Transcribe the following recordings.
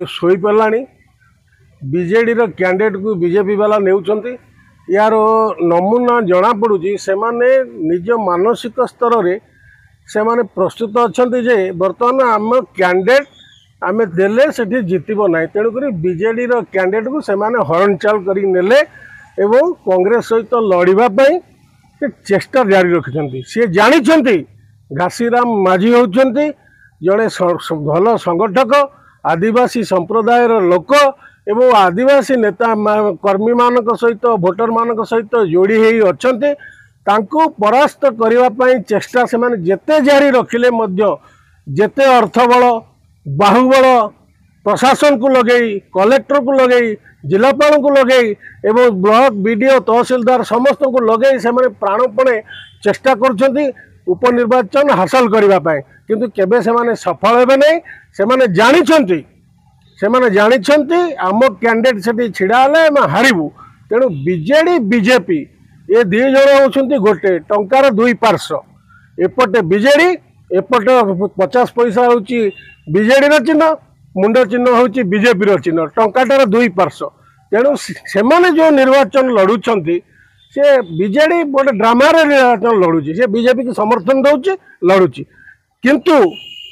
शोईपा BJD candidate को BJP वाला नेउछंती यार नमूना जना पड़ुची से माने निज मानसिक स्तर रे से माने प्रस्तुत अच्छा जे बर्तमान आम कैंडिडेट आम देले सेठी जितब ना तेणुक बीजेडी कैंडिडेट को से माने हरणचाल करने एवं कांग्रेस सहित लड़ाई चेष्टा जारी रखिंट सी जानी घासीराम माझी होती जड़े भल संगठक आदिवासी संप्रदायर लोक एवं आदिवासी नेता कर्मी मान सहित भोटर मान सहित जोड़ी होती परास्त करने चेष्टा से माने जेते जारी रखिले जेते अर्थबल बाहुबल प्रशासन को लगे कलेक्टर को लगे जिलापाल को लगे एवं ब्लॉक बीडीओ तहसीलदार समस्त को लगे से माने प्राणपणे चेष्टा कर उपनिर्वाचन हासिल करने किंतु केबे से माने सफल हेबे नहीं से माने जानी आम कैंडिडेट से छिड़ा हारू तेणु बीजेडी बीजेपी ये दी जन होती गोटे टंकार दुई पार्श्व एपटे बीजेडी एपटे 50 पैसा हूँ बीजेडी चिन्ह मुंड चिन्ह हूँ बीजेपी चिन्ह टंकाटार दुई पार्श्व तेणु से जो निर्वाचन लड़ुंट से बीजेडी गोटे ड्रामा निर्वाचन लड़ुची से बीजेपी की समर्थन दौर लड़ुची किंतु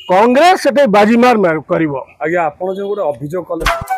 कांग्रेस से बाजी मार कर आज्ञा आप जो गोटे अभियोग कले